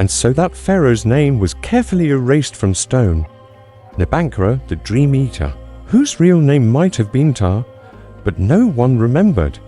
and so that pharaoh's name was carefully erased from stone. Nebankara, the Dream Eater, whose real name might have been Ptah, but no one remembered.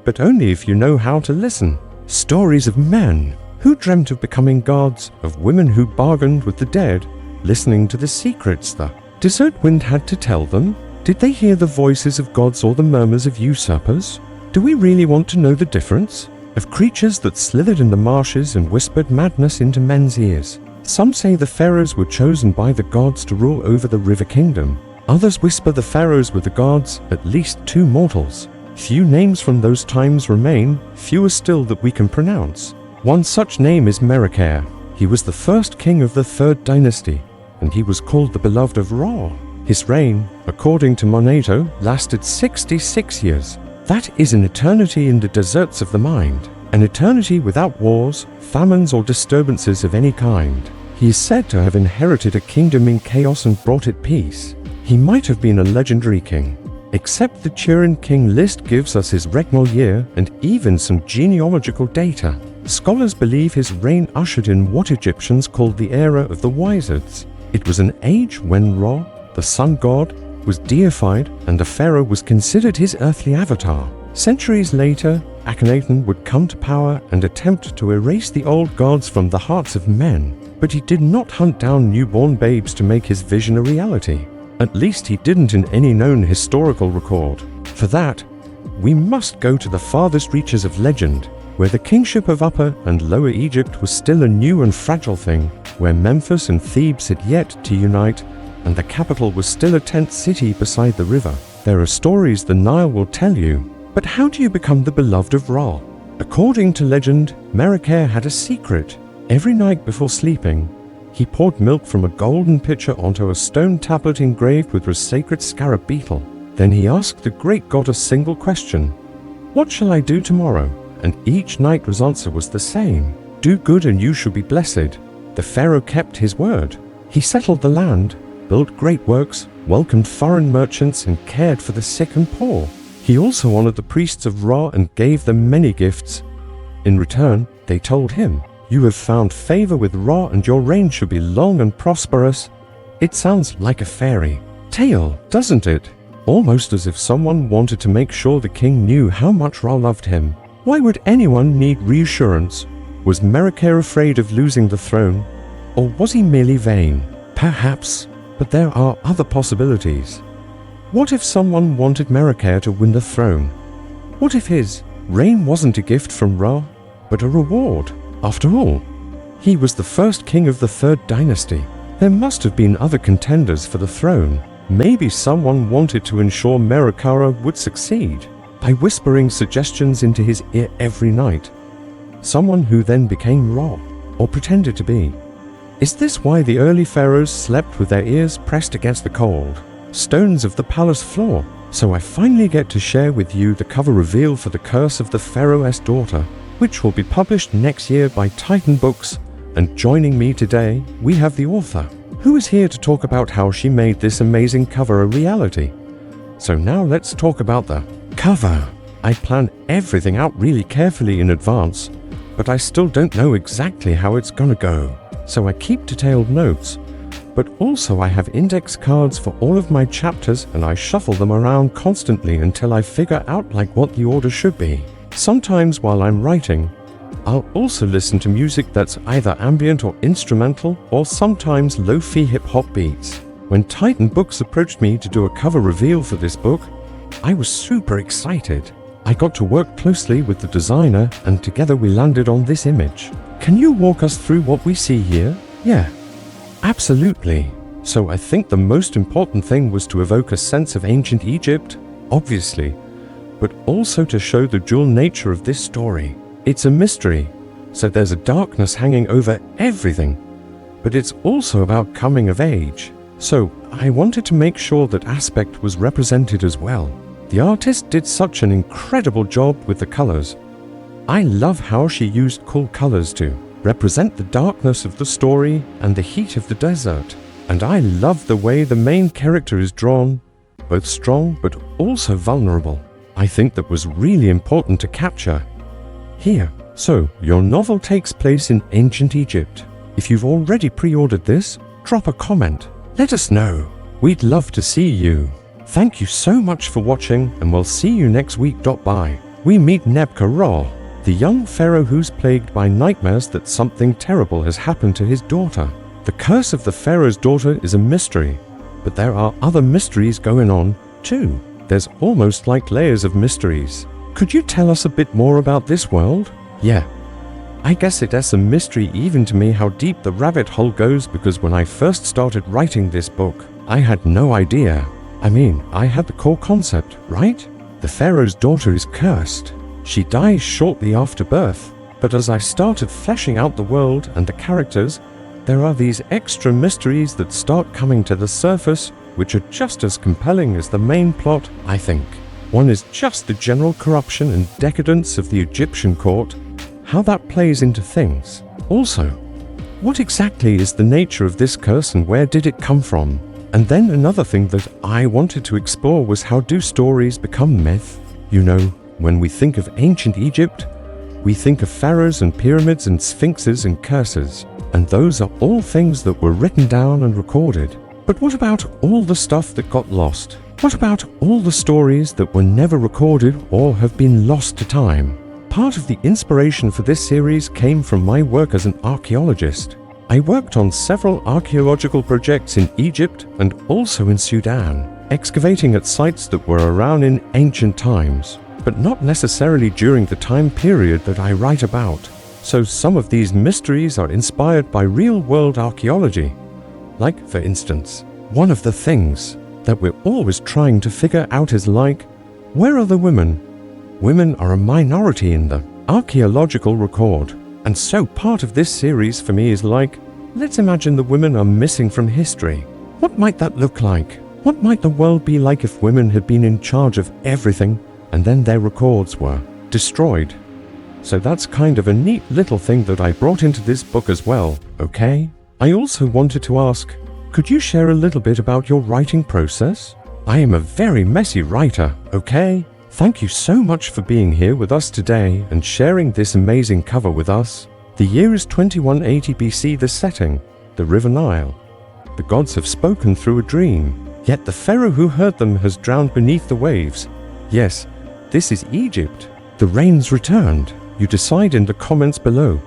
But only if you know how to listen. Stories of men who dreamt of becoming gods, of women who bargained with the dead, listening to the secrets the desert wind had to tell them. Did they hear the voices of gods or the murmurs of usurpers? Do we really want to know the difference? Of creatures that slithered in the marshes and whispered madness into men's ears. Some say the pharaohs were chosen by the gods to rule over the river kingdom. Others whisper the pharaohs were the gods, at least 2 mortals. Few names from those times remain, fewer still that we can pronounce. One such name is Merakare. He was the first king of the 3rd dynasty, and he was called the beloved of Ra. His reign, according to Monato, lasted 66 years. That is an eternity in the deserts of the mind, an eternity without wars, famines, or disturbances of any kind. He is said to have inherited a kingdom in chaos and brought it peace. He might have been a legendary king, except the Turin king list gives us his regnal year and even some genealogical data. Scholars believe his reign ushered in what Egyptians called the era of the Wizards. It was an age when Ra, the sun god, was deified and the pharaoh was considered his earthly avatar. Centuries later, Akhenaten would come to power and attempt to erase the old gods from the hearts of men. But he did not hunt down newborn babes to make his vision a reality. At least he didn't in any known historical record. For that, we must go to the farthest reaches of legend, where the kingship of Upper and Lower Egypt was still a new and fragile thing, where Memphis and Thebes had yet to unite, and the capital was still a tent city beside the river. There are stories the Nile will tell you, but how do you become the beloved of Ra? According to legend, Merakare had a secret. Every night before sleeping, he poured milk from a golden pitcher onto a stone tablet engraved with a sacred scarab beetle. Then he asked the great god a single question: "What shall I do tomorrow?" And each night his answer was the same: "Do good and you shall be blessed." The pharaoh kept his word. He settled the land, built great works, welcomed foreign merchants, and cared for the sick and poor. He also honored the priests of Ra and gave them many gifts. In return, they told him, "You have found favor with Ra and your reign should be long and prosperous." It sounds like a fairy tale, doesn't it? Almost as if someone wanted to make sure the king knew how much Ra loved him. Why would anyone need reassurance? Was Merakare afraid of losing the throne? Or was he merely vain? Perhaps, but there are other possibilities. What if someone wanted Merakare to win the throne? What if his reign wasn't a gift from Ra, but a reward? After all, he was the first king of the 3rd dynasty. There must have been other contenders for the throne. Maybe someone wanted to ensure Merakare would succeed by whispering suggestions into his ear every night. Someone who then became Ra, or pretended to be. Is this why the early pharaohs slept with their ears pressed against the cold stones of the palace floor? So I finally get to share with you the cover reveal for The Curse of the Pharaoh's Daughter, which will be published next year by Titan Books. And joining me today, we have the author, who is here to talk about how she made this amazing cover a reality. So now let's talk about the cover. I plan everything out really carefully in advance, but I still don't know exactly how it's gonna go. So I keep detailed notes, but also I have index cards for all of my chapters and I shuffle them around constantly until I figure out like what the order should be. Sometimes while I'm writing, I'll also listen to music that's either ambient or instrumental, or sometimes lo-fi hip-hop beats. When Titan Books approached me to do a cover reveal for this book, I was super excited. I got to work closely with the designer and together we landed on this image. Can you walk us through what we see here? Yeah, absolutely. So I think the most important thing was to evoke a sense of ancient Egypt, obviously, but also to show the dual nature of this story. It's a mystery, so there's a darkness hanging over everything, but it's also about coming of age. So I wanted to make sure that aspect was represented as well. The artist did such an incredible job with the colors. I love how she used cool colors to represent the darkness of the story and the heat of the desert. And I love the way the main character is drawn, both strong but also vulnerable. I think that was really important to capture. Here, So, your novel takes place in ancient Egypt. If you've already pre-ordered this, drop a comment. Let us know. We'd love to see you. Thank you so much for watching, and we'll see you next week. Bye. We meet Nebuchadnezzar, the young pharaoh who's plagued by nightmares that something terrible has happened to his daughter. The curse of the pharaoh's daughter is a mystery, but there are other mysteries going on too. There's almost like layers of mysteries. Could you tell us a bit more about this world? Yeah, I guess it is a mystery even to me how deep the rabbit hole goes, because when I first started writing this book, I had no idea. I mean, I had the core concept, right? The pharaoh's daughter is cursed. She dies shortly after birth. But as I started fleshing out the world and the characters, there are these extra mysteries that start coming to the surface, which are just as compelling as the main plot, I think. One is just the general corruption and decadence of the Egyptian court, how that plays into things. Also, what exactly is the nature of this curse and where did it come from? And then another thing that I wanted to explore was, how do stories become myth? You know, when we think of ancient Egypt, we think of pharaohs and pyramids and sphinxes and curses, and those are all things that were written down and recorded. But what about all the stuff that got lost? What about all the stories that were never recorded or have been lost to time? Part of the inspiration for this series came from my work as an archaeologist. I worked on several archaeological projects in Egypt and also in Sudan, excavating at sites that were around in ancient times, but not necessarily during the time period that I write about. So some of these mysteries are inspired by real-world archaeology. Like, for instance, one of the things that we're always trying to figure out is like, where are the women? Women are a minority in the archaeological record. And so part of this series for me is like, let's imagine the women are missing from history. What might that look like? What might the world be like if women had been in charge of everything and then their records were destroyed? So that's kind of a neat little thing that I brought into this book as well, okay? I also wanted to ask, could you share a little bit about your writing process? I am a very messy writer, okay? Thank you so much for being here with us today and sharing this amazing cover with us. The year is 2180 BC, the setting, the River Nile. The gods have spoken through a dream, yet the pharaoh who heard them has drowned beneath the waves. Yes, this is Egypt. The rains returned. You decide in the comments below.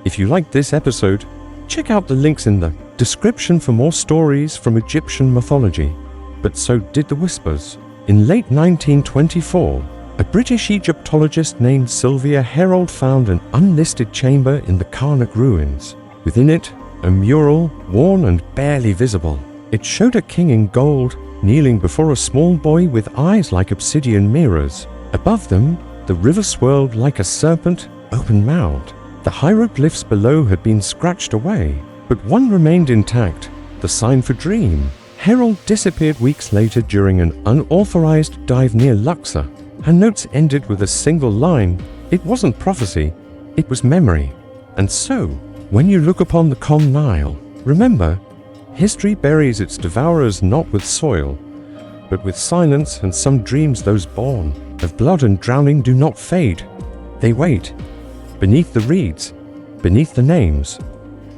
If you liked this episode, check out the links in the description for more stories from Egyptian mythology. But so did the Whispers. In late 1924, a British Egyptologist named Sylvia Herold found an unlisted chamber in the Karnak ruins. Within it, a mural, worn and barely visible. It showed a king in gold, kneeling before a small boy with eyes like obsidian mirrors. Above them, the river swirled like a serpent, open-mouthed. The hieroglyphs below had been scratched away, but one remained intact, the sign for dream. Herold disappeared weeks later during an unauthorized dive near Luxor. Her notes ended with a single line. It wasn't prophecy, it was memory. And so, when you look upon the Nile, remember, history buries its devourers not with soil, but with silence, and some dreams, those born of blood and drowning, do not fade. They wait, beneath the reeds, beneath the names,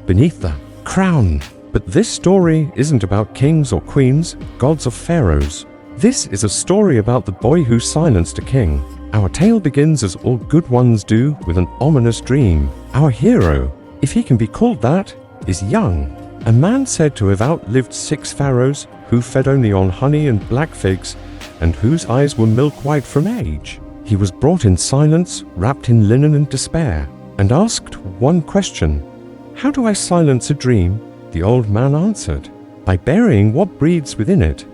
beneath the crown. But this story isn't about kings or queens, gods or pharaohs. This is a story about the boy who silenced a king. Our tale begins, as all good ones do, with an ominous dream. Our hero, if he can be called that, is young. A man said to have outlived 6 pharaohs, who fed only on honey and black figs, and whose eyes were milk white from age. He was brought in silence, wrapped in linen and despair, and asked one question: how do I silence a dream? The old man answered, by burying what breathes within it.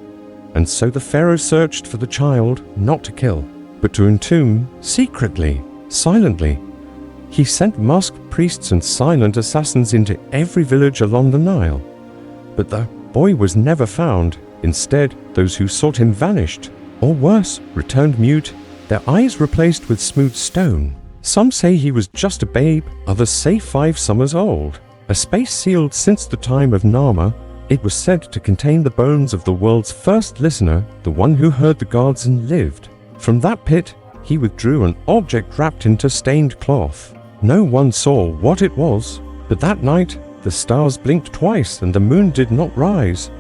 And so the pharaoh searched for the child, not to kill, but to entomb secretly, silently. He sent masked priests and silent assassins into every village along the Nile. But the boy was never found. Instead, those who sought him vanished, or worse, returned mute, their eyes replaced with smooth stone. Some say he was just a babe, others say 5 summers old. A space sealed since the time of Nama, it was said to contain the bones of the world's first listener, the one who heard the gods and lived. From that pit, he withdrew an object wrapped into stained cloth. No one saw what it was, but that night the stars blinked twice and the moon did not rise.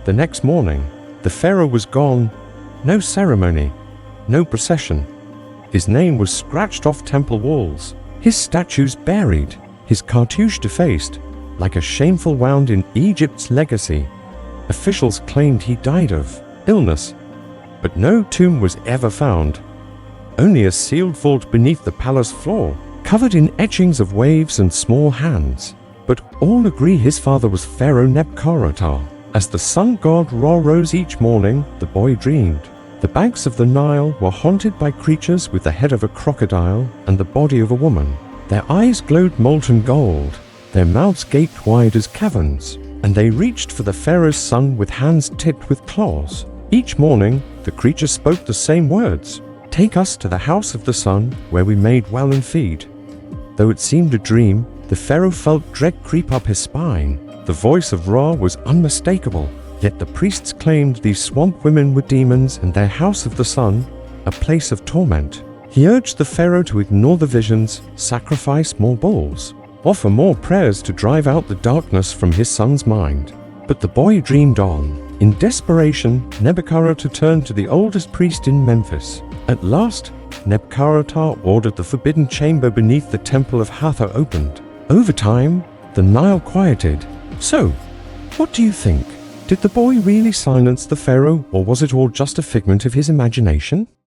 The next morning, the pharaoh was gone. No ceremony, no procession. His name was scratched off temple walls, his statues buried, his cartouche defaced, like a shameful wound in Egypt's legacy. Officials claimed he died of illness, but no tomb was ever found. Only a sealed vault beneath the palace floor, covered in etchings of waves and small hands. But all agree his father was Pharaoh Nebkaratar. As the sun god Ra rose each morning, the boy dreamed. The banks of the Nile were haunted by creatures with the head of a crocodile and the body of a woman. Their eyes glowed molten gold, their mouths gaped wide as caverns, and they reached for the pharaoh's son with hands tipped with claws. Each morning, the creatures spoke the same words: "Take us to the house of the sun, where we may dwell and feed." Though it seemed a dream, the pharaoh felt dread creep up his spine. The voice of Ra was unmistakable, yet the priests claimed these swamp women were demons and their house of the sun, a place of torment. He urged the pharaoh to ignore the visions, sacrifice more bulls, offer more prayers to drive out the darkness from his son's mind. But the boy dreamed on. In desperation, Nebkaratar turned to the oldest priest in Memphis. At last, Nebkaratar ordered the forbidden chamber beneath the temple of Hathor opened. Over time, the Nile quieted. So, what do you think? Did the boy really silence the pharaoh, or was it all just a figment of his imagination?